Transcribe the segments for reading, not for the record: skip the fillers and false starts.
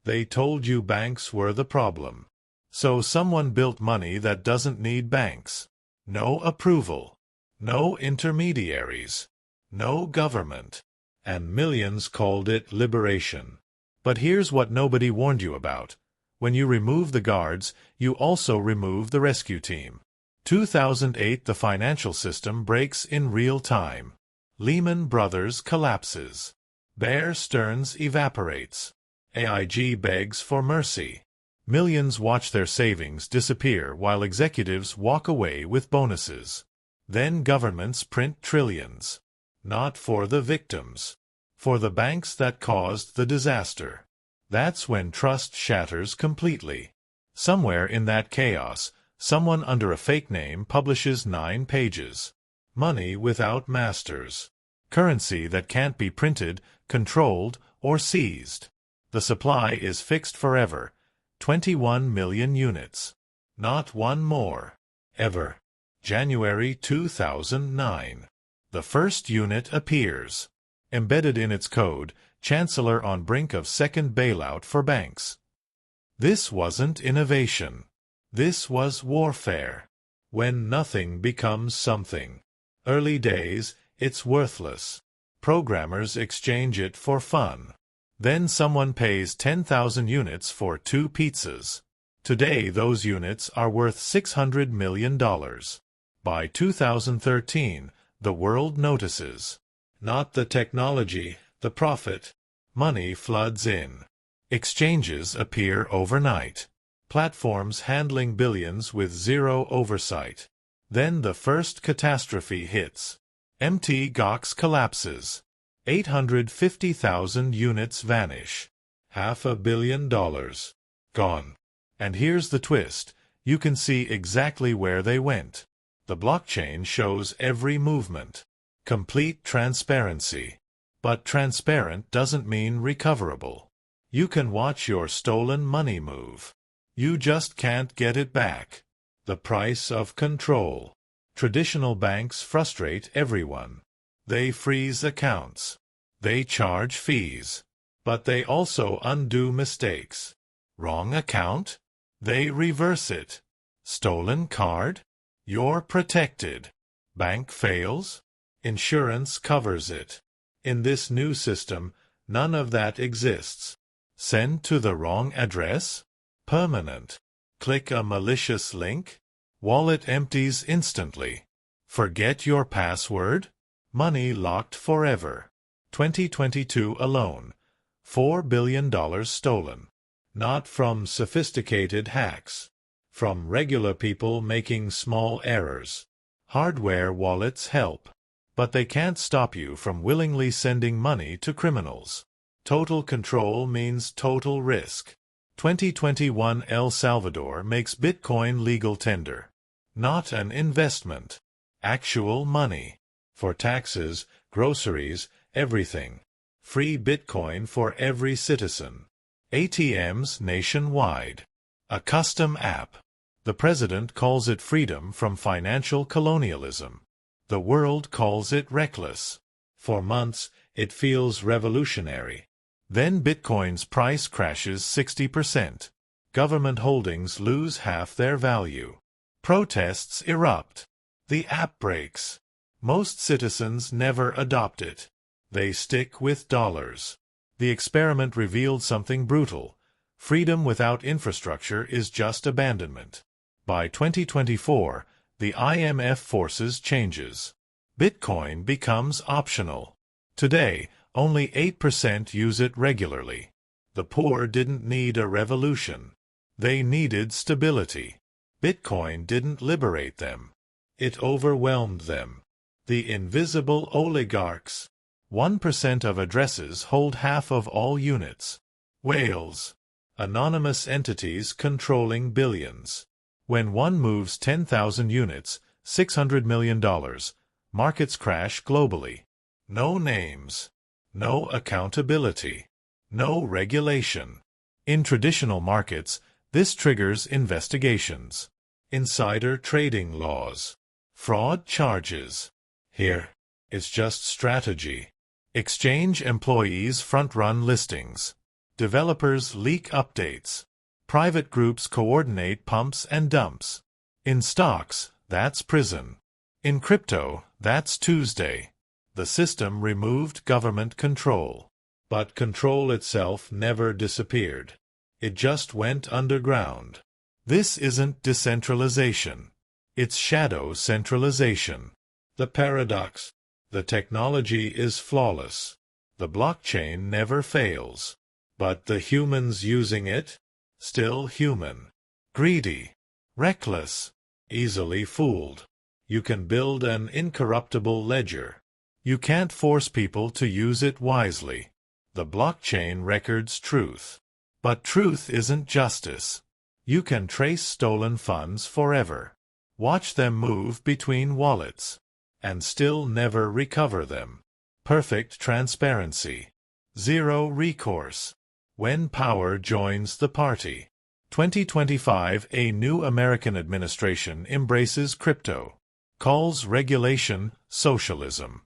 They told you banks were the problem. So someone built money that doesn't need banks. No approval. No intermediaries. No government. And millions called it liberation. But here's what nobody warned you about. When you remove the guards, you also remove the rescue team. 2008 The financial system breaks in real time. Lehman Brothers collapses. Bear Stearns evaporates. AIG begs for mercy. Millions watch their savings disappear while executives walk away with bonuses. Then governments print trillions. Not for the victims. For the banks that caused the disaster. That's when trust shatters completely. Somewhere in that chaos, someone under a fake name publishes 9 pages. Money without masters. Currency that can't be printed, controlled, or seized. The supply is fixed forever. 21 million units. Not one more. Ever. January 2009. The first unit appears. Embedded in its code, Chancellor on brink of second bailout for banks. This wasn't innovation. This was warfare. When nothing becomes something. Early days, it's worthless. Programmers exchange it for fun. Then someone pays 10,000 units for 2 pizzas. Today those units are worth $600 million. By 2013, the world notices. Not the technology, the profit. Money floods in. Exchanges appear overnight. Platforms handling billions with zero oversight. Then the first catastrophe hits. Mt. Gox collapses. 850,000 units vanish. $500 million. Gone. And here's the twist. You can see exactly where they went. The blockchain shows every movement. Complete transparency. But transparent doesn't mean recoverable. You can watch your stolen money move. You just can't get it back. The price of control. Traditional banks frustrate everyone. They freeze accounts. They charge fees. But they also undo mistakes. Wrong account? They reverse it. Stolen card? You're protected. Bank fails? Insurance covers it. In this new system, none of that exists. Send to the wrong address? Permanent. Click a malicious link? Wallet empties instantly. Forget your password? Money locked forever. 2022 alone. $4 billion stolen. Not from sophisticated hacks. From regular people making small errors. Hardware wallets help. But they can't stop you from willingly sending money to criminals. Total control means total risk. 2021 El Salvador makes Bitcoin legal tender. Not an investment. Actual money. For taxes, groceries, everything. Free Bitcoin for every citizen. ATMs nationwide. A custom app. The president calls it freedom from financial colonialism. The world calls it reckless. For months, it feels revolutionary. Then Bitcoin's price crashes 60%. Government holdings lose half their value. Protests erupt. The app breaks. Most citizens never adopt it. They stick with dollars. The experiment revealed something brutal. Freedom without infrastructure is just abandonment. By 2024, the IMF forces changes. Bitcoin becomes optional. Today, only 8% use it regularly. The poor didn't need a revolution. They needed stability. Bitcoin didn't liberate them. It overwhelmed them. The invisible oligarchs. 1% of addresses hold half of all units. Whales. Anonymous entities controlling billions. When one moves 10,000 units, $600 million, markets crash globally. No names. No accountability. No regulation. In traditional markets, this triggers investigations. Insider trading laws. Fraud charges. Here, it's just strategy. Exchange employees front-run listings. Developers leak updates. Private groups coordinate pumps and dumps. In stocks, that's prison. In crypto, that's Tuesday. The system removed government control. But control itself never disappeared. It just went underground. This isn't decentralization. It's shadow centralization. The paradox. The technology is flawless. The blockchain never fails. But the humans using it? Still human. Greedy. Reckless. Easily fooled. You can build an incorruptible ledger. You can't force people to use it wisely. The blockchain records truth. But truth isn't justice. You can trace stolen funds forever. Watch them move between wallets. And still never recover them. Perfect transparency. Zero recourse. When power joins the party. 2025 A new American administration embraces crypto. Calls regulation socialism.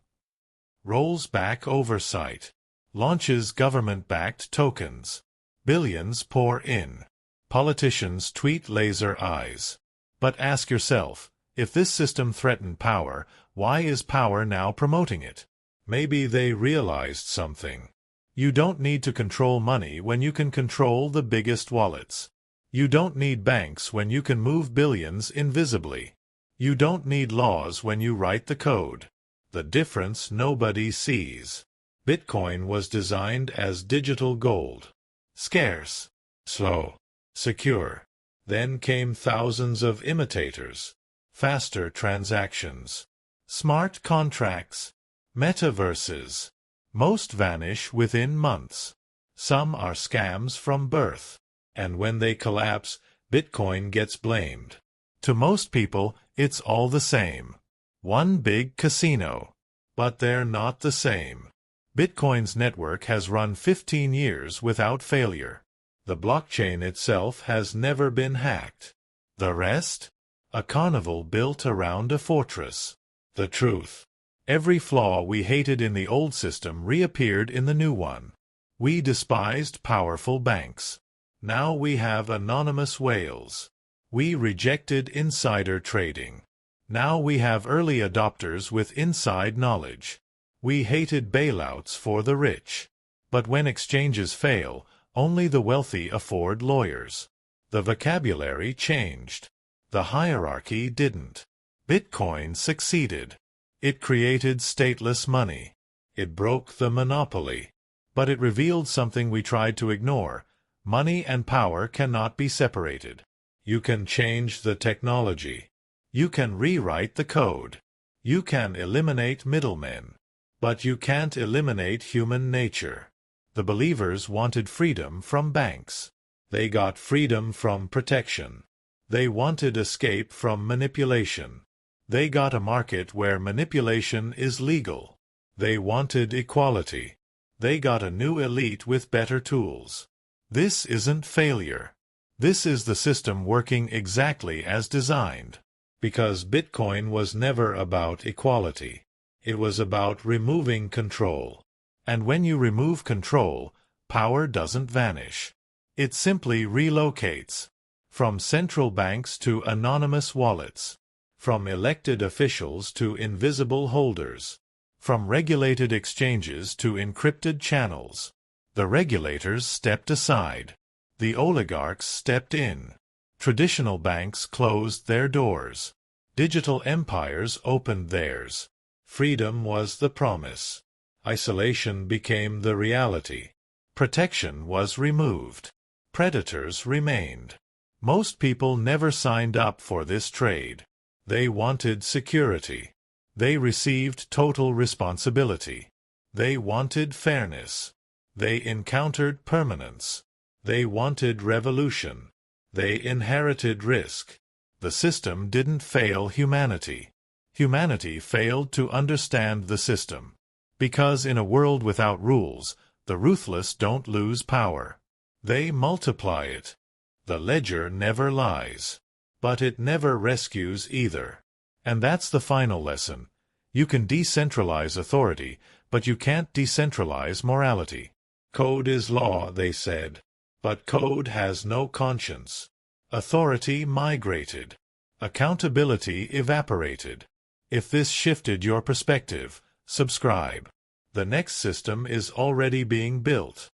Rolls back oversight. Launches government-backed tokens. Billions pour in. Politicians tweet laser eyes. But ask yourself, if this system threatened power, why is power now promoting it? Maybe they realized something. You don't need to control money when you can control the biggest wallets. You don't need banks when you can move billions invisibly. You don't need laws when you write the code. The difference nobody sees. Bitcoin was designed as digital gold. Scarce. Slow. Secure. Then came thousands of imitators. Faster transactions. Smart contracts. Metaverses. Most vanish within months. Some are scams from birth. And when they collapse, Bitcoin gets blamed. To most people, it's all the same. One big casino. But they're not the same. Bitcoin's network has run 15 years without failure. The blockchain itself has never been hacked. The rest? A carnival built around a fortress. The truth. Every flaw we hated in the old system reappeared in the new one. We despised powerful banks. Now we have anonymous whales. We rejected insider trading. Now we have early adopters with inside knowledge. We hated bailouts for the rich. But when exchanges fail, only the wealthy afford lawyers. The vocabulary changed. The hierarchy didn't. Bitcoin succeeded. It created stateless money. It broke the monopoly. But it revealed something we tried to ignore. Money and power cannot be separated. You can change the technology. You can rewrite the code. You can eliminate middlemen. But you can't eliminate human nature. The believers wanted freedom from banks. They got freedom from protection. They wanted escape from manipulation. They got a market where manipulation is legal. They wanted equality. They got a new elite with better tools. This isn't failure. This is the system working exactly as designed. Because Bitcoin was never about equality. It was about removing control. And when you remove control, power doesn't vanish. It simply relocates. From central banks to anonymous wallets. From elected officials to invisible holders. From regulated exchanges to encrypted channels. The regulators stepped aside. The oligarchs stepped in. Traditional banks closed their doors. Digital empires opened theirs. Freedom was the promise. Isolation became the reality. Protection was removed. Predators remained. Most people never signed up for this trade. They wanted security. They received total responsibility. They wanted fairness. They encountered permanence. They wanted revolution. They inherited risk. The system didn't fail humanity. Humanity failed to understand the system. Because in a world without rules, the ruthless don't lose power. They multiply it. The ledger never lies. But it never rescues either. And that's the final lesson. You can decentralize authority, but you can't decentralize morality. Code is law, they said. But code has no conscience. Authority migrated. Accountability evaporated. If this shifted your perspective, subscribe. The next system is already being built.